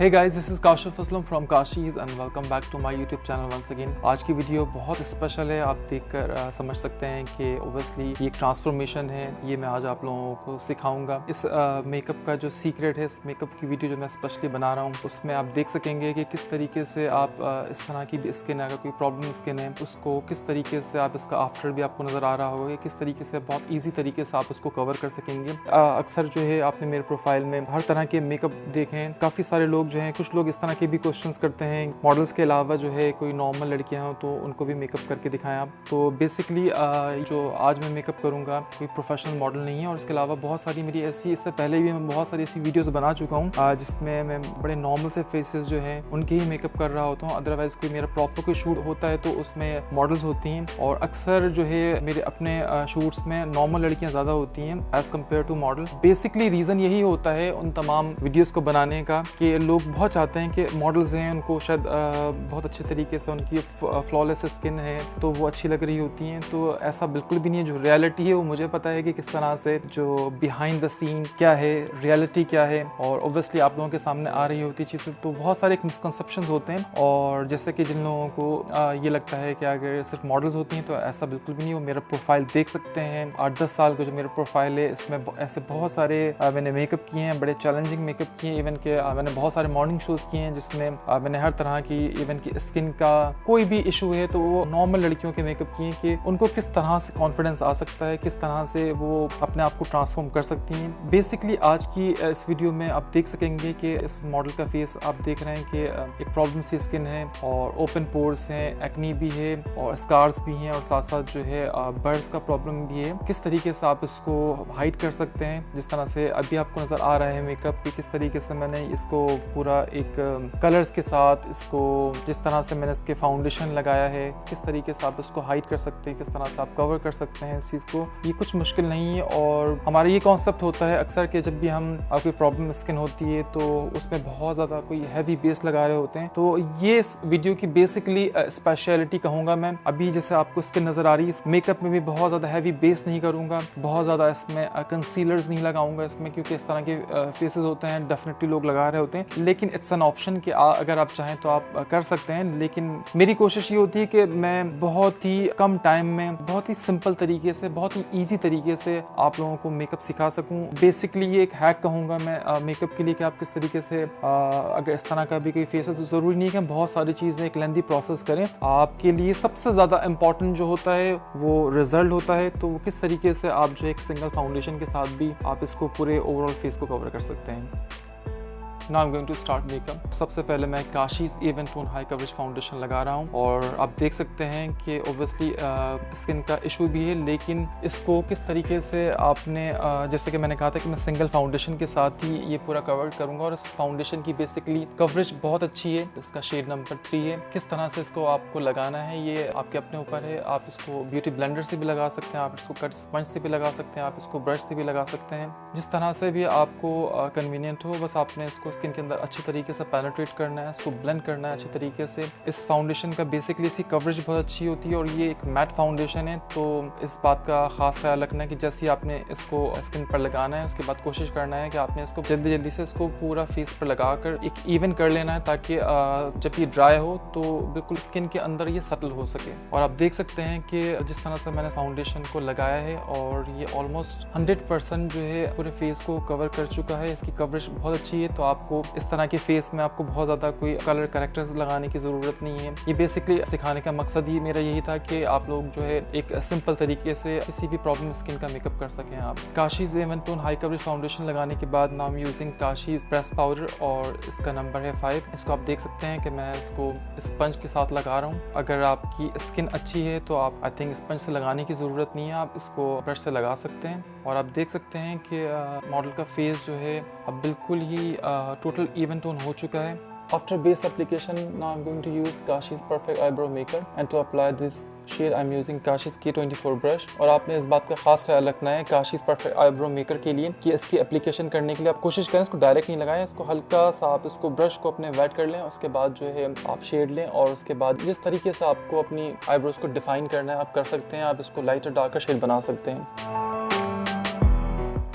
Hey guys, this is Kashif Aslam from Kashee's and welcome back to my YouTube channel once again. आज की video बहुत special है। आप देखकर समझ सकते हैं कि ओबियसली ये एक ट्रांसफॉर्मेशन है। ये मैं आज आप लोगों को सिखाऊंगा। इस मेकअप का जो सीक्रेट है, इस मेकअप की वीडियो जो मैं स्पेशली बना रहा हूँ, उसमें आप देख सकेंगे कि किस तरीके से आप इस तरह की भी स्किन, अगर कोई प्रॉब्लम स्किन है, उसको किस तरीके से आप इसका आफ्टर भी आपको नज़र आ रहा होगा, किस तरीके से बहुत ईजी तरीके से आप उसको कवर कर सकेंगे। अक्सर जो है आपने मेरे प्रोफाइल में हर तरह के मेकअप देखें, काफ़ी सारे लोग जो हैं, कुछ लोग इस तरह के भी क्वेश्चंस करते हैं मॉडल्स के अलावा जो है कोई नॉर्मल लड़कियां हो तो उनको भी मेकअप करके दिखाएं आप। तो बेसिकली जो आज मैं मेकअप करूंगा कोई प्रोफेशनल मॉडल नहीं है, और इसके अलावा बहुत सारी मेरी ऐसी, इससे पहले भी मैं बहुत सारी ऐसी वीडियोस बना चुका हूं जिसमें मैं बड़े नॉर्मल से फेसेस जो हैं उनके ही मेकअप कर रहा होता हूँ। अदरवाइज कोई मेरा प्रॉपर कोई शूट होता है तो उसमें मॉडल्स होती हैं, और अक्सर जो है मेरे अपने शूट्स में नॉर्मल लड़कियाँ ज़्यादा होती हैं as compare to model. Basically reason यही होता है उन तमाम वीडियोज़ को बनाने का कि लोग बहुत चाहते हैं कि मॉडल्स हैं उनको शायद बहुत अच्छे तरीके से उनकी फ्लॉलेस स्किन है तो वो अच्छी लग रही होती हैं। तो ऐसा बिल्कुल भी नहीं है। जो रियलिटी है वो मुझे पता है कि किस तरह से जो बिहाइंड द सीन क्या है, रियलिटी क्या है, और ऑब्वियसली आप लोगों के सामने आ रही होती चीज़ें। तो बहुत सारे मिसकंसेप्शन होते हैं, और जैसे कि जिन लोगों को ये लगता है कि अगर सिर्फ मॉडल्स होती हैं तो ऐसा बिल्कुल भी नहीं। वो मेरा प्रोफाइल देख सकते हैं, 8-10 साल का जो मेरा प्रोफाइल है, इसमें ऐसे बहुत सारे मैंने मेकअप किए हैं, बड़े चैलेंजिंग मेकअप किए हैं। इवन के मैंने बहुत सारे मॉर्निंग शोज़ किए हैं जिसमें मैंने हर तरह की, इवन की स्किन का कोई भी इशू है तो वो नॉर्मल लड़कियों के मेकअप किए कि उनको किस तरह से कॉन्फिडेंस आ सकता है, किस तरह से वो अपने आप को ट्रांसफॉर्म कर सकती हैं। बेसिकली आज की इस वीडियो में आप देख सकेंगे कि इस मॉडल का फेस आप देख रहे हैं कि एक प्रॉब्लम सी स्किन है, और ओपन पोर्स हैं, एक्नी भी है, और स्कार्स भी हैं, और साथ साथ जो है बर्ड्स का प्रॉब्लम भी है। किस तरीके से आप इसको हाइड कर सकते हैं, जिस तरह से अभी आपको नज़र आ रहा है मेकअप कि किस तरीके से मैंने इसको पूरा एक कलर्स के साथ, इसको जिस तरह से मैंने इसके फाउंडेशन लगाया है, किस तरीके से आप इसको हाइड कर सकते हैं, किस तरह से आप कवर कर सकते हैं इस चीज़ को। ये कुछ मुश्किल नहीं है, और हमारा ये कॉन्सेप्ट होता है अक्सर कि जब भी हम कोई प्रॉब्लम स्किन होती है तो उसमें बहुत ज़्यादा कोई हैवी बेस लगा रहे होते हैं। तो ये इस वीडियो की बेसिकली स्पेशलिटी कहूँगा मैं। अभी जैसे आपको स्किन नज़र आ रही है, मेकअप में भी बहुत ज़्यादा हैवी बेस नहीं करूँगा, बहुत ज़्यादा इसमें कंसीलर्स नहीं लगाऊंगा इसमें, क्योंकि इस तरह के फेसेस होते हैं डेफिनेटली लोग लगा रहे होते हैं। लेकिन इट्स एन ऑप्शन कि अगर आप चाहें तो आप कर सकते हैं। लेकिन मेरी कोशिश ये होती है कि मैं बहुत ही कम टाइम में, बहुत ही सिंपल तरीके से, बहुत ही ईजी तरीके से आप लोगों को मेकअप सिखा सकूं। बेसिकली ये एक हैक कहूँगा मैं मेकअप के लिए कि आप किस तरीके से अगर इस तरह का भी कोई फेस है तो ज़रूरी नहीं है कि हम बहुत सारी चीज़ें एक लेंथी प्रोसेस करें। आपके लिए सबसे ज़्यादा इंपॉर्टेंट जो होता है वो रिजल्ट होता है। तो वो किस तरीके से आप जो एक सिंगल फाउंडेशन के साथ भी आप इसको पूरे ओवरऑल फेस को कवर कर सकते हैं। Now I'm going to start makeup। सबसे पहले मैं Kashee's even tone high coverage foundation लगा रहा हूँ, और आप देख सकते हैं कि ओब्वियसली स्किन का इशू भी है, लेकिन इसको किस तरीके से आपने जैसे कि मैंने कहा था कि मैं सिंगल फाउंडेशन के साथ ही ये पूरा कवर करूँगा। और इस फाउंडेशन की बेसिकली कवरेज बहुत अच्छी है, इसका शेड नंबर 3 है। किस तरह से इसको आपको लगाना है ये आपके अपने ऊपर है। आप इसको ब्यूटी ब्लेंडर से भी लगा सकते हैं, आप इसको कट स्पंज से भी लगा सकते हैं, आप इसको ब्रश से भी लगा सकते हैं, जिस तरह से भी आपको कन्वीनियंट हो। बस आपने इसको स्किन के अंदर अच्छी तरीके से पेनिट्रेट करना है, इसको ब्लेंड करना है अच्छी तरीके से। इस फाउंडेशन का बेसिकली इसकी कवरेज बहुत अच्छी होती है, और ये एक मैट फाउंडेशन है। तो इस बात का खास ख्याल रखना है कि जैसे ही आपने इसको स्किन पर लगाना है उसके बाद कोशिश करना है कि आपने इसको जल्दी जल्दी से इसको पूरा फेस पर लगाकर एक इवन कर लेना है, ताकि जब ये ड्राई हो तो बिल्कुल स्किन के अंदर ये सटल हो सके। और आप देख सकते हैं कि जिस तरह से मैंने फाउंडेशन को लगाया है, और ये ऑलमोस्ट 100% जो है पूरे फेस को कवर कर चुका है। इसकी कवरेज बहुत अच्छी है, तो आपको इस तरह के फेस में आपको बहुत ज़्यादा कोई कलर करेक्टर्स लगाने की ज़रूरत नहीं है। ये बेसिकली सिखाने का मकसद ही मेरा यही था कि आप लोग जो है एक सिंपल तरीके से किसी भी प्रॉब्लम स्किन का मेकअप कर सकें। आप Kashee's even tone high coverage foundation लगाने के बाद now I am using Kashee's press powder, और इसका नंबर है 5। इसको आप देख सकते हैं कि मैं इसको स्पंज के साथ लगा रहा हूँ। अगर आपकी स्किन अच्छी है तो आप आई थिंक स्पंज से लगाने की ज़रूरत नहीं है, आप इसको ब्रश से लगा सकते हैं। और आप देख सकते हैं कि मॉडल का फेस जो है अब बिल्कुल ही टोटल इवन टोन हो चुका है। After base application, now I'm going to use Kashi's Perfect Eyebrow Maker, and to apply this shade I'm using Kashi's K24 brush। और आपने इस बात का खास ख्याल रखना है Kashi's Perfect Eyebrow Maker के लिए कि इसकी एप्लीकेशन करने के लिए आप कोशिश करें इसको डायरेक्ट नहीं लगाएं, इसको हल्का सा आप इसको ब्रश को अपने वेट कर लें, उसके बाद जो है आप शेड लें, और उसके बाद जिस तरीके से आपको अपनी आईब्रोज को डिफाइन करना है आप कर सकते हैं। आप इसको लाइट और डार्कर शेड बना सकते हैं।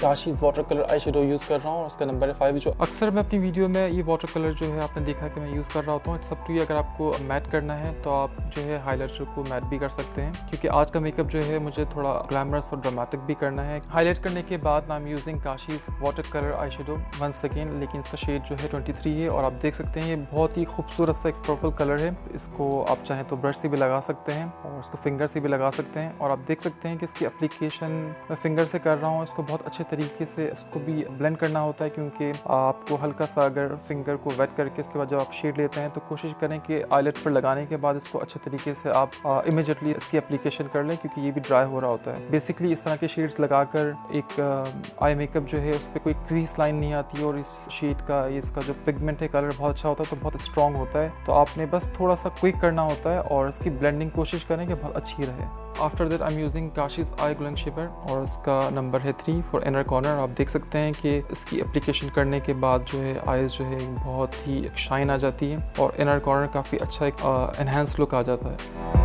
Kashi's water colour eye shadow use कर रहा हूँ, उसका नंबर है 5। जो अक्सर मैं अपनी वीडियो में ये वाटर कलर जो है आपने देखा कि मैं यूज़ कर रहा होता हूँ। इट्स अप टू यू, अगर आपको मैट करना है तो आप जो है हाईलाइटर को मैट भी कर सकते हैं, क्योंकि आज का मेकअप जो है मुझे थोड़ा ग्लैमरस और ड्रामेटिक भी करना है। हाईलाइट करने के बाद I am using Kashee's water colour eye shadow once again, लेकिन इसका शेड जो है 23 है और आप देख सकते हैं ये बहुत ही खूबसूरत सा एक पर्पल कलर है। इसको आप चाहें तो ब्रश से भी लगा सकते हैं और इसको फिंगर से भी लगा सकते हैं। और आप देख सकते हैं कि इसकी एप्लीकेशन मैं फिंगर से कर रहा हूँ। इसको बहुत अच्छे तरीके से इसको भी ब्लेंड करना होता है, क्योंकि आपको हल्का सा अगर फिंगर को वेट करके इसके बाद जब आप शेड लेते हैं तो कोशिश करें कि आईलेट पर लगाने के बाद इसको अच्छे तरीके से आप इमीडिएटली इसकी एप्लीकेशन कर लें, क्योंकि ये भी ड्राई हो रहा होता है। बेसिकली इस तरह के शेड्स लगाकर एक आई मेकअप जो है उस पर कोई क्रीज लाइन नहीं आती है और इस शेड का इसका जो पिगमेंट है कलर बहुत अच्छा होता है, तो बहुत स्ट्रॉन्ग होता है। तो आपने बस थोड़ा सा क्विक करना होता है और इसकी ब्लेंडिंग कोशिश करें कि बहुत अच्छी रहे। After that I am using Kashi's I glowing shaper और इसका नंबर है 3 फॉर इनर कॉर्नर। आप देख सकते हैं कि इसकी एप्लीकेशन करने के बाद जो है आईज जो है बहुत ही एक शाइन आ जाती है और इनर कॉर्नर काफ़ी अच्छा एक एनहेंस लुक आ जाता है।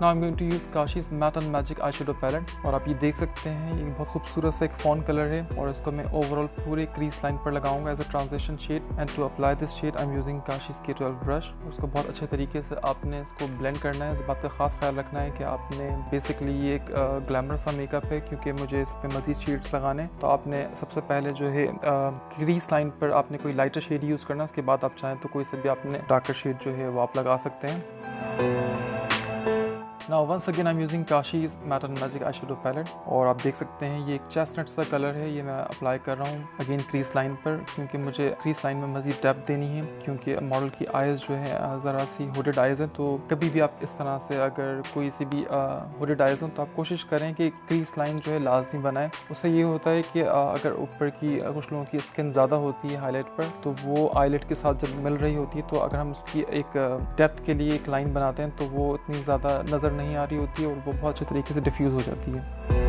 Now I am going to use Kashee's matte and magic eye shadow palette और आप ये देख सकते हैं ये बहुत खूबसूरत सा एक फॉन कलर है और इसको मैं ओवरऑल पूरे क्रीज लाइन पर लगाऊंगा as a transition shade. And to apply this shade I am using Kashee's K12 brush. उसको बहुत अच्छे तरीके से आपने इसको ब्लेंड करना है। इस बात का खास ख्याल रखना है कि आपने बेसिकली ये एक ग्लैमरस सा मेकअप है, क्योंकि मुझे इस पर मजीद शेड्स लगाने, तो आपने सबसे पहले जो है क्रीज लाइन पर आपने कोई लाइटर शेड यूज़ करना। उसके बाद आप चाहें तो कोई से भी आपने डार्कर शेड जो है वो आप लगा सकते हैं। Now once again I am using Kashee's matte and magic eye shadow palette और आप देख सकते हैं ये एक चेस्टनट सा कलर है। ये मैं अप्लाई कर रहा हूँ अगेन क्रीज लाइन पर, क्योंकि मुझे क्रीज लाइन में मज़ीद डेप्थ देनी है, क्योंकि मॉडल की आइज़ जो है ज़रा सी हुडेड आइज़ है। तो कभी भी आप इस तरह से अगर कोई सी भी हुडेड आइज़ हो तो आप कोशिश करें कि क्रीज लाइन जो है लाजमी बनाएं। उससे ये होता है कि अगर ऊपर की कुछ लोगों की स्किन ज़्यादा होती है हाईलाइट पर, तो वो आईलेट के साथ जब मिल रही होती है तो अगर हम उसकी एक डेप्थ के लिए एक लाइन बनाते हैं तो वो इतनी ज़्यादा नज़र नहीं आ रही होती है और वो बहुत अच्छे तरीके से डिफ्यूज हो जाती है।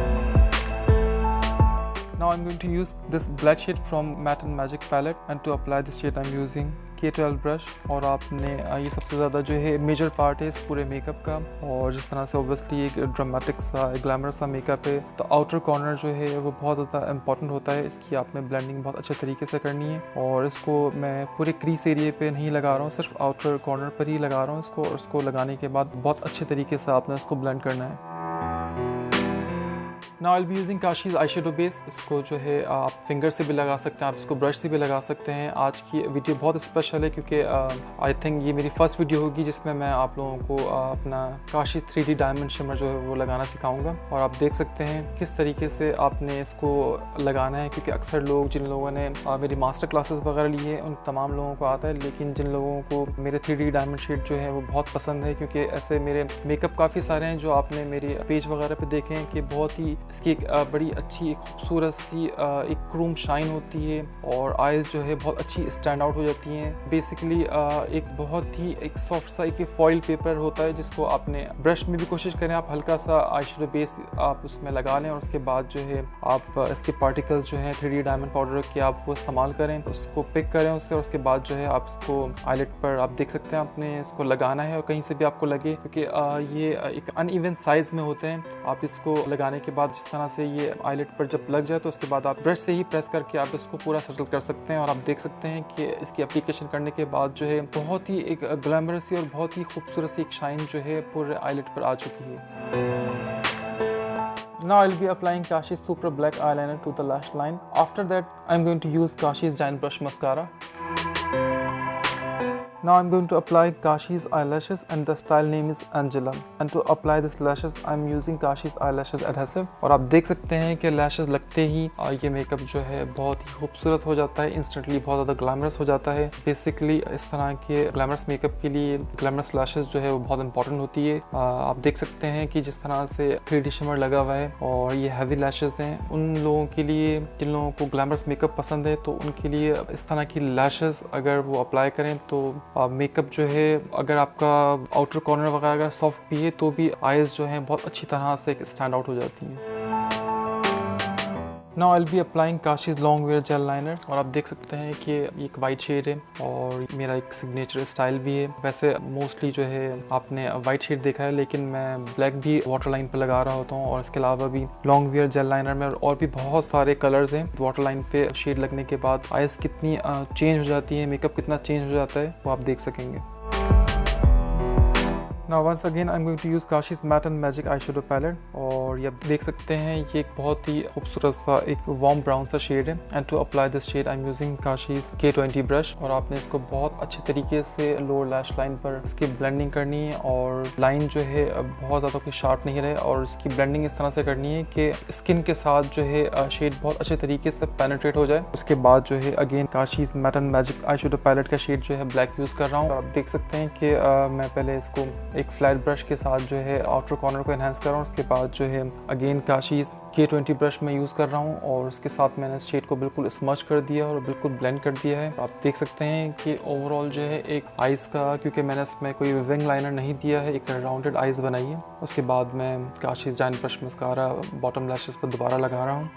Now I'm going to use this black shade from Matte and Magic palette, and to apply this shade I'm using K12 brush. और आपने ये सबसे ज़्यादा जो है मेजर पार्ट है इस पूरे मेकअप का, और जिस तरह से ऑब्वियसली एक ड्रामेटिक सा ग्लैमर सा मेकअप है तो आउटर कॉर्नर जो है वो बहुत ज़्यादा इंपॉर्टेंट होता है। इसकी आपने ब्लेंडिंग बहुत अच्छे तरीके से करनी है और इसको मैं पूरे क्रीज एरिए पे नहीं लगा रहा हूँ, सिर्फ आउटर कॉर्नर पर ही लगा रहा हूँ इसको। और इसको लगाने के बाद बहुत अच्छे तरीके से आपने इसको ब्लेंड करना है। Now I will be using Kashi's eye shadow base. इसको जो है आप फिंगर से भी लगा सकते हैं, आप इसको ब्रश से भी लगा सकते हैं। आज की वीडियो बहुत स्पेशल है क्योंकि आई थिंक ये मेरी फर्स्ट वीडियो होगी जिसमें मैं आप लोगों को अपना काशीज़ 3D डायमंड शिमर जो है वो लगाना सिखाऊंगा। और आप देख सकते हैं किस तरीके से आपने इसको लगाना है, क्योंकि अक्सर लोग जिन लोगों ने मेरी मास्टर क्लासेस वगैरह ली है उन तमाम लोगों को आता है, लेकिन जिन लोगों को मेरे 3D डायमंड शेड जो है वो बहुत पसंद है, क्योंकि ऐसे मेरे मेकअप काफ़ी सारे हैं जो आपने मेरे पेज वगैरह पे देखे हैं कि बहुत ही इसकी एक बड़ी अच्छी एक खूबसूरत सी एक क्रूम शाइन होती है और आइज़ जो है बहुत अच्छी स्टैंड आउट हो जाती हैं। बेसिकली एक बहुत ही एक सॉफ्ट सा एक फॉइल पेपर होता है जिसको आपने ब्रश में भी कोशिश करें आप हल्का सा आई शेडो बेस आप उसमें लगा लें और उसके बाद जो है आप इसके पार्टिकल्स जो हैं 3D डायमंड पाउडर के आप वो इस्तेमाल करें, उसको पिक करें उससे, और उसके बाद जो है आप इसको आईलेट पर आप देख सकते हैं आपने इसको लगाना है और कहीं से भी आपको लगे, क्योंकि ये एक अनइवन साइज़ में होते हैं। आप इसको लगाने के बाद जिस तरह से ये आईलेट पर जब लग जाए तो उसके बाद आप ब्रश से ही प्रेस करके आप इसको पूरा सेटल कर सकते हैं। और आप देख सकते हैं कि इसकी एप्लीकेशन करने के बाद जो है बहुत ही एक ग्लैमरस सी और बहुत ही खूबसूरत सी एक शाइन जो है पूरे आईलेट पर आ चुकी है। Now I'll be applying Kashi's Super Black Eyeliner to the lash line. After that, I'm going to use Kashi's Giant Brush Mascara. Now I'm going to apply Kashi's eyelashes and the style name is Angela. And to apply this lashes, I'm using Kashi's eyelashes adhesive. और आप देख सकते हैं कि lashes लगते ही ये makeup जो है बहुत ही खूबसूरत हो जाता है, इंस्टेंटली बहुत ज़्यादा ग्लैमरस हो जाता है। बेसिकली इस तरह के ग्लैमरस मेकअप के लिए ग्लैमरस लैशेस जो है वो बहुत इंपॉर्टेंट होती है। आप देख सकते हैं कि जिस तरह से 3D शिमर लगा हुआ है और ये हैवी लैशेस हैं, उन लोगों के लिए जिन लोगों को ग्लैमरस मेकअप पसंद है तो उनके लिए इस तरह की लैशेस अगर वो अप्लाई करें तो मेकअप जो है अगर आपका आउटर कॉर्नर वगैरह अगर सॉफ्ट भी है तो भी आईज जो हैं बहुत अच्छी तरह से स्टैंड आउट हो जाती हैं। Now I will be applying Kashi's long where jail liner. और आप देख सकते हैं कि ये एक वाइट शेड है और मेरा एक सिग्नेचर स्टाइल भी है। वैसे मोस्टली जो है आपने वाइट शेड देखा है, लेकिन मैं ब्लैक भी वाटर लाइन पर लगा रहा होता हूँ। और इसके अलावा भी लॉन्ग वेयर जेल लाइनर में और भी बहुत सारे कलर्स हैं। वाटर लाइन पे शेड लगने के बाद आइज़ कितनी चेंज हो जाती है, मेकअप कितना चेंज हो जाता है, वो आप देख सकेंगे। Now once again I'm going to use Kashi's Matte and Magic eyeshadow palette। और ये आप देख सकते हैं ये एक बहुत ही खूबसूरत सा एक वार्म ब्राउन सा शेड है। And to apply this shade I am using Kashi's K20 brush. और आपने इसको बहुत अच्छे तरीके से लोअर लैश लाइन पर इसकी ब्लेंडिंग करनी है। और लाइन जो है बहुत ज़्यादा कोई शार्प नहीं रहे और इसकी ब्लेंडिंग इस तरह से करनी है कि स्किन के साथ जो है शेड बहुत अच्छे तरीके से पेनिट्रेट हो जाए। उसके बाद जो है again Kashi's Matte and Magic eyeshadow palette का शेड जो है ब्लैक यूज़ कर रहा हूँ। आप देख सकते हैं कि मैं पहले इसको एक फ्लैट ब्रश के साथ जो है आउटर कॉर्नर को एनहांस कर रहा हूँ। उसके बाद जो है अगेन Kashi's K20 ब्रश में यूज़ कर रहा हूँ और इसके साथ मैंने इस शेड को बिल्कुल स्मच कर दिया और बिल्कुल ब्लेंड कर दिया है। आप देख सकते हैं कि ओवरऑल जो है एक आइज़ का, क्योंकि मैंने इसमें कोई विंग लाइनर नहीं दिया है, एक राउंडेड आइज़ बनाई है। उसके बाद मैं Kashi's जाइन ब्रश मस्कारा बॉटम लैशेस पर दोबारा लगा रहा हूँ।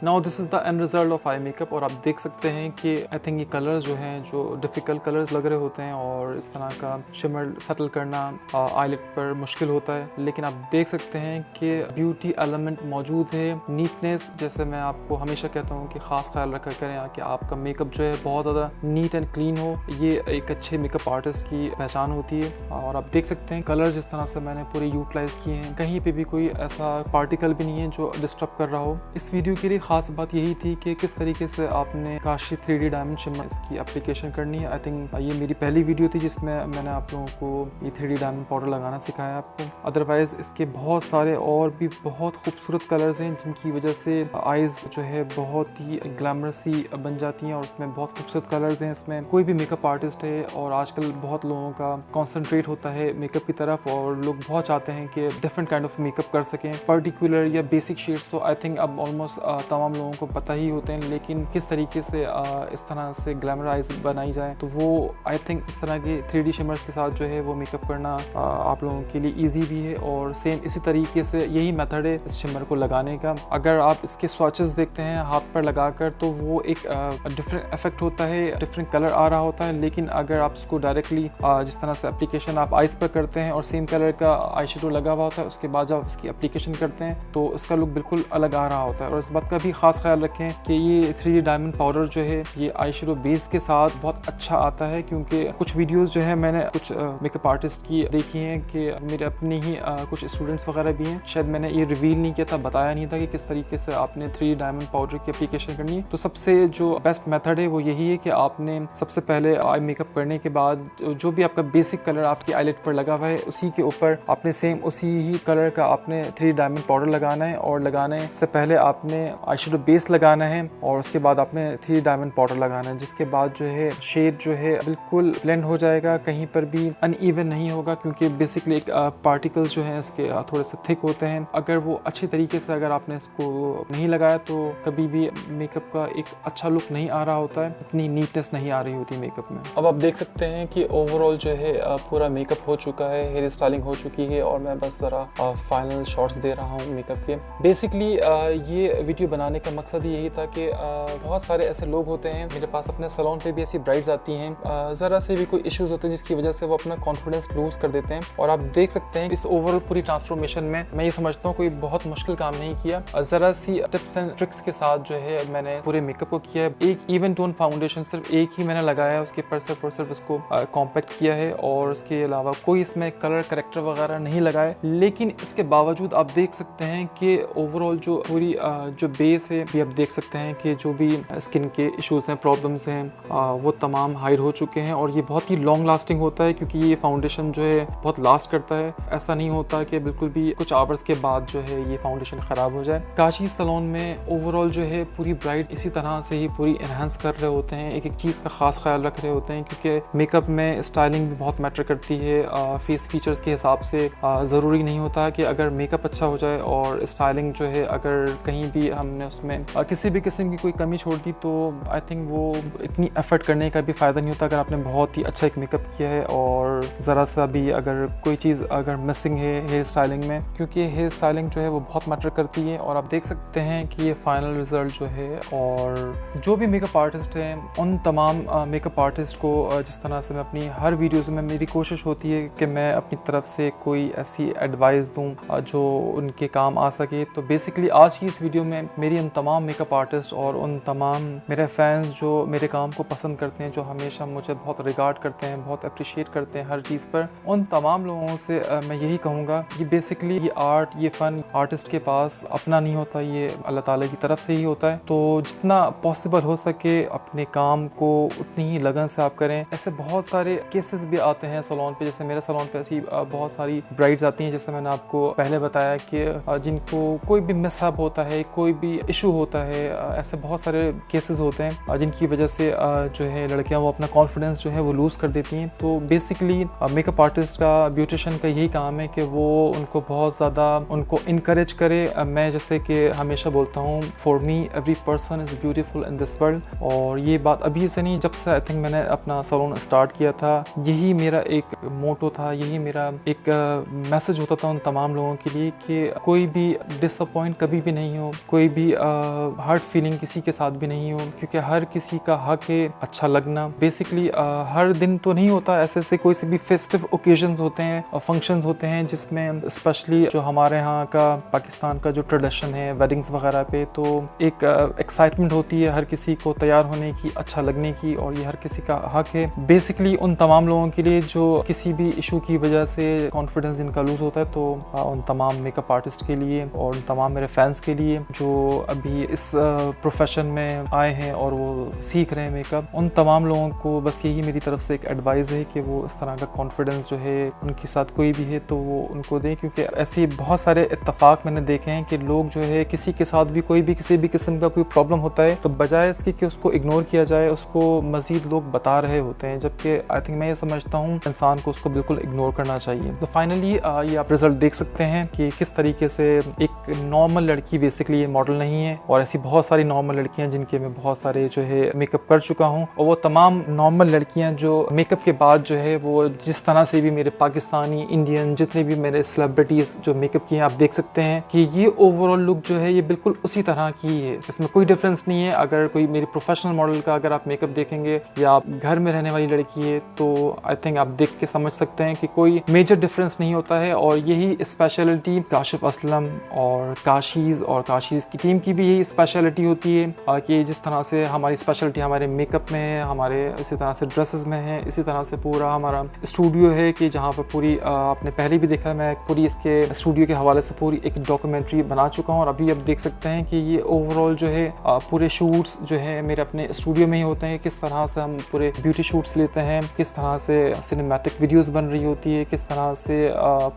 Now this is the end result of eye makeup. और आप देख सकते हैं कि आई थिंक ये कलर्स जो हैं जो डिफ़िकल्ट कलर्स लग रहे होते हैं और इस तरह का शिमर सेटल करना आईलिड पर मुश्किल होता है, लेकिन आप देख सकते हैं कि ब्यूटी एलिमेंट मौजूद है। नीटनेस, जैसे मैं आपको हमेशा कहता हूँ कि ख़ास ख्याल रखा करें कि आपका मेकअप जो है बहुत ज़्यादा नीट एंड क्लीन हो। ये एक अच्छे मेकअप आर्टिस्ट की पहचान होती है। और आप देख सकते हैं कलर्स जिस तरह से मैंने पूरे यूटिलाइज़ किए हैं, कहीं पर भी कोई ऐसा पार्टिकल भी नहीं है जो डिस्टर्ब कर रहा हो। इस वीडियो के लिए खास बात यही थी कि किस तरीके से आपने Kashi 3D डायमंड शिमर इसकी एप्लीकेशन करनी है। आई थिंक ये मेरी पहली वीडियो थी जिसमें मैंने आप लोगों को ये 3D डायमंड पाउडर लगाना सिखाया आपको। अदरवाइज़ इसके बहुत सारे और भी बहुत खूबसूरत कलर्स हैं जिनकी वजह से आइज़ जो है बहुत ही ग्लैमरस सी बन जाती हैं और उसमें बहुत खूबसूरत कलर्स हैं। इसमें कोई भी मेकअप आर्टिस्ट है और आजकल बहुत लोगों का कॉन्सेंट्रेट होता है मेकअप की तरफ और लोग बहुत चाहते हैं कि डिफरेंट काइंड ऑफ मेकअप कर सकें। पर्टिकुलर या बेसिक शेड्स तो आई थिंक अब ऑलमोस्ट तमाम लोगों को पता ही होते हैं, लेकिन किस तरीके से इस तरह से ग्लैमर आइज बनाई जाए तो वो आई थिंक इस तरह के 3D शिमर्स के साथ जो है वो मेकअप करना आप लोगों के लिए इजी भी है। और सेम इसी तरीके से यही मेथड है इस शिमर को लगाने का। अगर आप इसके स्वॉचेस देखते हैं हाथ पर लगाकर तो वो एक डिफरेंट इफेक्ट होता है, डिफरेंट कलर आ रहा होता है। लेकिन अगर आप इसको डायरेक्टली जिस तरह से एप्लीकेशन आप आइज पर करते हैं और सेम कलर का आई शेडो लगा हुआ होता है, उसके बाद जब इसकी एप्लीकेशन करते हैं तो इसका लुक बिल्कुल अलग आ रहा होता है। और इस बात का भी खास ख्याल रखें कि ये 3D डायमंड पाउडर जो है ये आई शेडो बेस के साथ बहुत अच्छा आता है, क्योंकि कुछ वीडियोस जो है मैंने कुछ मेकअप आर्टिस्ट की देखी हैं कि मेरे अपने ही कुछ स्टूडेंट्स वगैरह भी हैं, शायद मैंने ये रिवील नहीं किया था, बताया नहीं था कि किस तरीके से आपने 3D डायमंड पाउडर की एप्लीकेशन करनी है। तो सबसे जो बेस्ट मेथड है वो यही है कि आपने सबसे पहले आई मेकअप करने के बाद जो भी आपका बेसिक कलर आपकी आईलिड पर लगा हुआ है उसी के ऊपर आपने सेम उसी ही कलर का आपने 3D डायमंड पाउडर लगाना है। और लगाने से पहले आपने आई शेडो बेस लगाना है और उसके बाद आपने 3D डायमंड पाउडर लगाना है, जिसके बाद जो है शेड जो है बिल्कुल ब्लेंड हो जाएगा, कहीं पर भी अनइवन नहीं होगा, क्योंकि बेसिकली एक पार्टिकल्स जो हैं इसके थोड़े से थिक होते हैं। अगर वो अच्छी तरीके से अगर आपने इसको नहीं लगाया तो कभी भी मेकअप का एक अच्छा लुक नहीं आ रहा होता है, इतनी नीटनेस नहीं आ रही होती मेकअप में। अब आप देख सकते हैं कि ओवरऑल जो है पूरा मेकअप हो चुका है, हेयर स्टाइलिंग हो चुकी है और मैं बस ज़रा फाइनल शॉट्स दे रहा हूँ मेकअप के। बेसिकली ये वीडियो बनाने का मकसद यही था कि बहुत सारे ऐसे लोग होते हैं, मेरे पास अपने सैलून पे भी ऐसी ब्राइड्स आती हैं, ज़रा से भी कोई इश्यूज होते हैं जिसकी वजह से वो अपना कॉन्फिडेंस लूज कर देते हैं। और आप देख सकते हैं इस ओवरऑल पूरी ट्रांसफॉर्मेशन में मैं ये समझता हूँ कोई बहुत मुश्किल काम नहीं किया, ज़रा सी टिप्स एंड ट्रिक्स के साथ जो है मैंने पूरे मेकअप को किया है। एक इवन टोन फाउंडेशन सिर्फ एक ही मैंने लगाया है, उसके पर सिर्फ उसको कॉम्पैक्ट किया है और उसके अलावा कोई इसमें कलर करेक्टर वगैरह नहीं लगाए। लेकिन इसके बावजूद आप देख सकते हैं कि ओवरऑल जो पूरी जो बेस है भी आप देख सकते हैं कि जो भी स्किन के इश्यूज हैं, प्रॉब्लम्स हैं, वो तमाम हाइड हो चुके हैं। और ये बहुत ही लॉन्ग लास्टिंग होता है क्योंकि ये फाउंडेशन जो है बहुत लास्ट करता है। ऐसा नहीं होता कि बिल्कुल भी कुछ आवर्स के बाद जो है ये फाउंडेशन ख़राब हो जाए। काशी सैलून में ओवरऑल जो है पूरी ब्राइड इसी तरह से ही पूरी इन्हांस कर रहे होते हैं, एक एक चीज़ का ख़ास ख्याल रख रहे होते हैं, क्योंकि मेकअप में स्टाइलिंग भी बहुत मैटर करती है। फेस फीचर्स के हिसाब से ज़रूरी नहीं होता कि अगर मेकअप अच्छा हो जाए और स्टाइलिंग जो है अगर कहीं भी हमने आपने उसमें किसी भी किस्म की कोई कमी छोड़ दी तो आई थिंक वो इतनी एफर्ट करने का भी फ़ायदा नहीं होता अगर आपने बहुत ही अच्छा एक मेकअप किया है और ज़रा सा भी अगर कोई चीज़ अगर मिसिंग है हेयर स्टाइलिंग में, क्योंकि हेयर स्टाइलिंग जो है वो बहुत मैटर करती है। और आप देख सकते हैं कि ये फाइनल रिज़ल्ट जो है, और जो भी मेकअप आर्टिस्ट हैं उन तमाम मेकअप आर्टिस्ट को जिस तरह से मैं अपनी हर वीडियोज़ में मेरी कोशिश होती है कि मैं अपनी तरफ से कोई ऐसी एडवाइस दूं जो उनके काम आ सके। तो बेसिकली आज की इस वीडियो में मेरी उन तमाम मेकअप आर्टिस्ट और उन तमाम मेरे फैंस जो मेरे काम को पसंद करते हैं, जो हमेशा मुझे बहुत रिगार्ड करते हैं, बहुत अप्रिशिएट करते हैं हर चीज़ पर, उन तमाम लोगों से मैं यही कहूँगा कि बेसिकली ये आर्ट, ये फ़न आर्टिस्ट के पास अपना नहीं होता, ये अल्लाह ताला की तरफ से ही होता है। तो जितना पॉसिबल हो सके अपने काम को उतनी ही लगन से आप करें। ऐसे बहुत सारे केसेस भी आते हैं सैलून पे, जैसे मेरे सैलून पे ऐसी बहुत सारी ब्राइड्स आती हैं, जैसे मैंने आपको पहले बताया कि जिनको कोई भी मिसहैप होता है, कोई भी इशू होता है, ऐसे बहुत सारे केसेस होते हैं जिनकी वजह से जो है लड़कियां वो अपना कॉन्फिडेंस जो है वो लूज़ कर देती हैं। तो बेसिकली मेकअप आर्टिस्ट का, ब्यूटिशियन का यही काम है कि वो उनको बहुत ज़्यादा उनको इनकरेज करे। मैं जैसे कि हमेशा बोलता हूँ, for me every person is beautiful in this world. और ये बात अभी से नहीं, जब से आई थिंक मैंने अपना सैलून स्टार्ट किया था, यही मेरा एक मोटो था, यही मेरा एक मैसेज होता था उन तमाम लोगों के लिए कि कोई भी डिसअपॉइंट कभी भी नहीं हो, कोई भी हर्ट फीलिंग किसी के साथ भी नहीं हो, क्योंकि हर किसी का हक है अच्छा लगना। बेसिकली हर दिन तो नहीं होता, ऐसे कोई से भी फेस्टिव ओकेजन होते हैं, फंक्शन होते हैं जिसमें स्पेशली जो हमारे यहाँ का पाकिस्तान का जो ट्रेडिशन है वेडिंग्स वगैरह पे, तो एक एक्साइटमेंट होती है हर किसी को तैयार होने की, अच्छा लगने की, और ये हर किसी का हक है। बेसिकली उन तमाम लोगों के लिए जो किसी भी इशू की वजह से कॉन्फिडेंस इनका लूज होता है, तो उन तमाम मेकअप आर्टिस्ट के लिए और उन तमाम मेरे फैंस के लिए जो अभी इस प्रोफेशन में आए हैं और वो सीख रहे हैं मेकअप, उन तमाम लोगों को बस यही मेरी तरफ से एक एडवाइस है कि वो इस तरह का कॉन्फिडेंस जो है उनके साथ कोई भी है तो वो उनको दें। क्योंकि ऐसे बहुत सारे इत्तफाक मैंने देखे हैं कि लोग जो है किसी के साथ भी कोई भी किसी भी किस्म का कोई प्रॉब्लम होता है तो बजाय इसके कि उसको इग्नोर किया जाए, उसको मजीद लोग बता रहे होते हैं, जबकि आई थिंक मैं ये समझता हूँ इंसान को उसको बिल्कुल इग्नोर करना चाहिए। तो फाइनली ये आप रिजल्ट देख सकते हैं कि किस तरीके से एक नॉर्मल लड़की, बेसिकली ये मॉडल नहीं है, और ऐसी बहुत सारी नॉर्मल लड़कियां जिनके मैं बहुत सारे जो है मेकअप कर चुका हूं, और वो तमाम नॉर्मल लड़कियां जो मेकअप के बाद जो है वो जिस तरह से भी मेरे पाकिस्तानी, इंडियन, जितने भी मेरे सेलिब्रिटीज जो मेकअप किए हैं, आप देख सकते हैं कि ये ओवरऑल लुक जो है ये बिल्कुल उसी तरह की है, इसमें कोई डिफरेंस नहीं है। अगर कोई मेरी प्रोफेशनल मॉडल का अगर आप मेकअप देखेंगे या आप घर में रहने वाली लड़की है तो आई थिंक आप देख के समझ सकते हैं कि कोई मेजर डिफरेंस नहीं होता है। और यही स्पेशलिटी काशिफ असलम और काशीज़ की टीम की भी यही स्पेशलिटी होती है कि जिस तरह से हमारी स्पेशलिटी हमारे मेकअप में है, हमारे इसी तरह से ड्रेसेस में है, इसी तरह से पूरा हमारा स्टूडियो है कि जहाँ पर पूरी आपने पहले भी देखा, मैं पूरी इसके स्टूडियो के हवाले से पूरी एक डॉक्यूमेंट्री बना चुका हूँ। और अभी आप देख सकते हैं कि ये ओवरऑल जो है पूरे शूट्स जो है मेरे अपने स्टूडियो में ही होते हैं, किस तरह से हम पूरे ब्यूटी शूट्स लेते हैं, किस तरह से सिनेमैटिक वीडियोस बन रही होती है, किस तरह से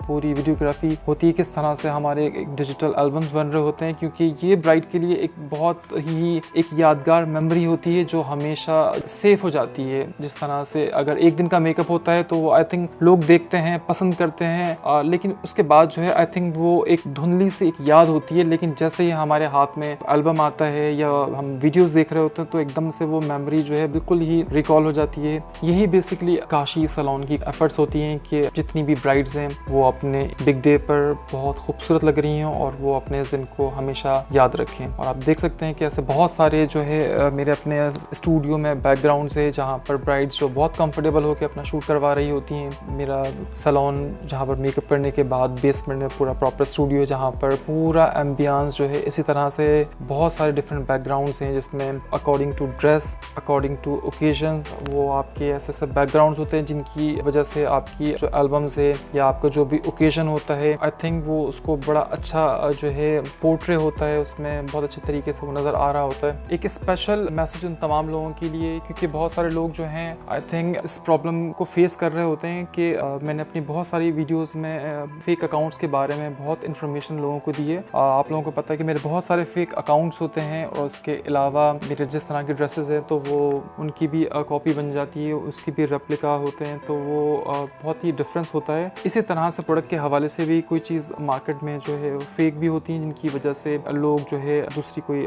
पूरी वीडियोग्राफी होती है, किस तरह से हमारे डिजिटल एल्बम्स बन रहे होते हैं। क्योंकि ये ब्राइड के लिए एक बहुत ही एक यादगार मेमोरी होती है जो हमेशा सेफ हो जाती है। जिस तरह से अगर एक दिन का मेकअप होता है तो आई थिंक लोग देखते हैं, पसंद करते हैं, लेकिन उसके बाद जो है आई थिंक वो एक धुंधली सी एक याद होती है। लेकिन जैसे ही हमारे हाथ में एल्बम आता है या हम वीडियोस देख रहे होते हैं तो एकदम से वो मेमोरी जो है बिल्कुल ही रिकॉल हो जाती है। यही बेसिकली काशी सैलून की एफर्ट्स होती हैं कि जितनी भी ब्राइड्स हैं वो अपने बिग डे पर बहुत खूबसूरत लग रही हैं और वो अपने दिन को हमेशा याद रखें। और आप देख सकते हैं कि ऐसे बहुत सारे जो है मेरे अपने स्टूडियो में बैकग्राउंड्स है जहाँ पर ब्राइड्स जो बहुत कंफर्टेबल होकर अपना शूट करवा रही होती हैं। मेरा सैलून जहाँ पर मेकअप करने के बाद बेसमेंट में पूरा प्रॉपर स्टूडियो है जहाँ पर पूरा एम्बियंस जो है इसी तरह से बहुत सारे डिफरेंट बैकग्राउंड्स हैं जिसमें according to dress, according to occasion वो आपके ऐसे बैकग्राउंड्स होते हैं जिनकी वजह से आपकी जो एल्बम्स है या आपका जो भी ओकेजन होता है आई थिंक वो उसको बड़ा अच्छा जो है पोर्ट्रे होता है, उसमें बहुत अच्छे तरीके से वो नज़र आ रहा होता है। एक स्पेशल मैसेज उन तमाम लोगों के लिए, क्योंकि बहुत सारे लोग जो हैं आई थिंक इस प्रॉब्लम को फेस कर रहे होते हैं कि मैंने अपनी बहुत सारी वीडियोस में फेक अकाउंट्स के बारे में बहुत इन्फॉर्मेशन लोगों को दी है। आप लोगों को पता है कि मेरे बहुत सारे फेक अकाउंट्स होते हैं और उसके अलावा मेरे जिस तरह के ड्रेसेस हैं तो वो उनकी भी कॉपी बन जाती है, उसकी भी रेप्लिका होते हैं, तो वो बहुत ही डिफरेंस होता है। इसी तरह से प्रोडक्ट के हवाले से भी कोई चीज़ मार्केट में जो है फेक भी होती हैं जिनकी वजह से लोग जो जो है दूसरी कोई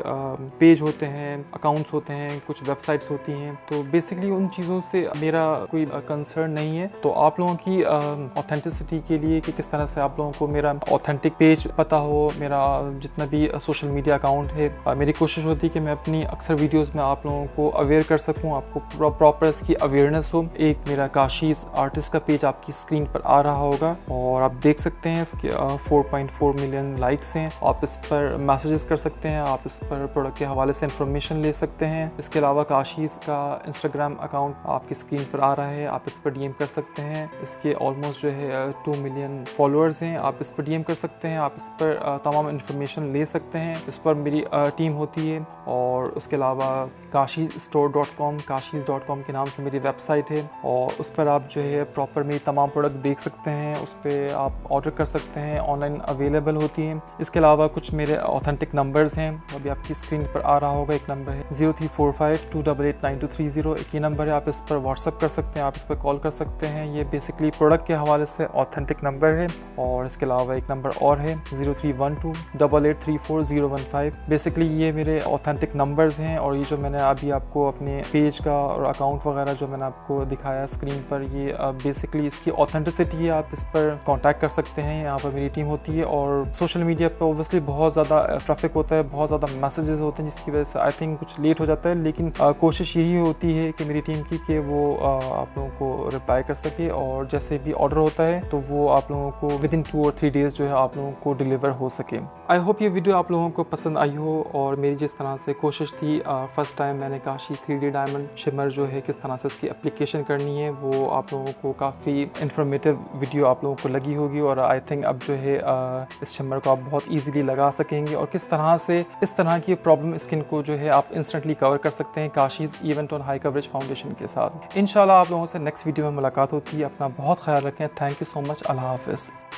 पेज होते हैं, अकाउंट्स होते हैं, कुछ वेबसाइट्स होती हैं, तो बेसिकली उन चीज़ों से मेरा कोई कंसर्न नहीं है। तो आप लोगों की ऑथेंटिसिटी के लिए कि किस तरह से आप लोगों को मेरा ऑथेंटिक पेज पता हो, मेरा जितना भी सोशल मीडिया अकाउंट है, मेरी कोशिश होती है कि मैं अपनी अक्सर वीडियोस में आप लोगों को अवेयर कर सकूं, आपको प्रॉपर इसकी अवेयरनेस हो। एक मेरा काशीज़ आर्टिस्ट का पेज आपकी स्क्रीन पर आ रहा होगा और आप देख सकते हैं इसके 4.4 मिलियन लाइक्स हैं। आप इस पर मैसेजेस कर सकते हैं, आप इस पर प्रोडक्ट के हवाले से इंफॉर्मेशन ले सकते हैं। इसके अलावा काशीज़ का इंस्टाग्राम अकाउंट आपकी स्क्रीन पर आ रहा है, आप इस पर डीएम कर सकते हैं। इसके ऑलमोस्ट जो है 2 मिलियन फॉलोअर्स हैं, आप इस पर डीएम कर सकते हैं, आप इस पर तमाम इंफॉर्मेशन ले सकते हैं। इस पर मेरी टीम होती है और उसके अलावा kasheezstore.com kasheez.com के नाम से मेरी वेबसाइट है और उस पर आप जो है प्रॉपर मेरी तमाम प्रोडक्ट देख सकते हैं, उस पर आप ऑर्डर कर सकते हैं, ऑनलाइन अवेलेबल होती हैं। इसके अलावा कुछ मेरे ऑथेंटिक नंबर्स हैं, अभी आपकी स्क्रीन पर आ रहा होगा। एक नंबर है 0345289230, एक ये नंबर है, आप इस पर व्हाट्सअप कर सकते हैं, आप इस पर कॉल कर सकते हैं। ये बेसिकली प्रोडक्ट के हवाले से ऑथेंटिक नंबर है। और इसके अलावा एक नंबर और है 0312883415। बेसिकली ये मेरे ऑथेंटिक नंबर्स हैं और ये जो मैंने अभी आपको अपने पेज का और अकाउंट वगैरह जो मैंने आपको दिखाया स्क्रीन पर, ये बेसिकली इसकी ऑथेंटिसिटी है। आप इस पर कांटेक्ट कर सकते हैं, यहाँ पर मेरी टीम होती है। और सोशल मीडिया पर ओब्वियसली बहुत ज़्यादा ट्रैफिक होता है, बहुत ज़्यादा मैसेजेस होते हैं, जिसकी वजह से आई थिंक कुछ लेट हो जाता है, लेकिन कोशिश यही होती है कि मेरी टीम की कि वो आप लोगों को रिप्लाई कर सके और जैसे भी ऑर्डर होता है तो वो आप लोगों को विदिन 2 और 3 डेज़ जो है आप लोगों को डिलीवर हो सके। आई होप ये वीडियो आप लोगों को पसंद आई हो और मेरी जिस तरह से कोशिश थी फर्स्ट टाइम मैंने काशी 3D डायमंड शिमर जो है किस तरह से इसकी एप्लीकेशन करनी है, वो आप लोगों को काफ़ी इन्फॉर्मेटिव वीडियो आप लोगों को लगी होगी। और आई थिंक अब जो है इस शिमर को आप बहुत ईजिली लगा सकेंगे और किस तरह से इस तरह की प्रॉब्लम स्किन को जो है आप इंस्टेंटली कवर कर सकते हैं Kashi's event on high coverage foundation के साथ। इंशाल्लाह आप लोगों से नेक्स्ट वीडियो में मुलाकात होती है। अपना बहुत ख्याल रखें। Thank you so much. अल्लाह हाफिज़।